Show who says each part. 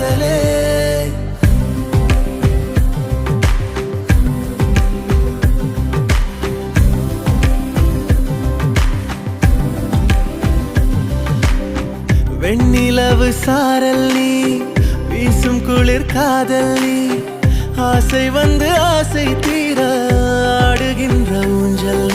Speaker 1: காதலே. வெண்ணிலவு சாரல் நீ, வீசும் குளிர் காதல் நீ, ஆசை வந்து ஆசை தீர ஆடுகின்ற ஊஞ்சல்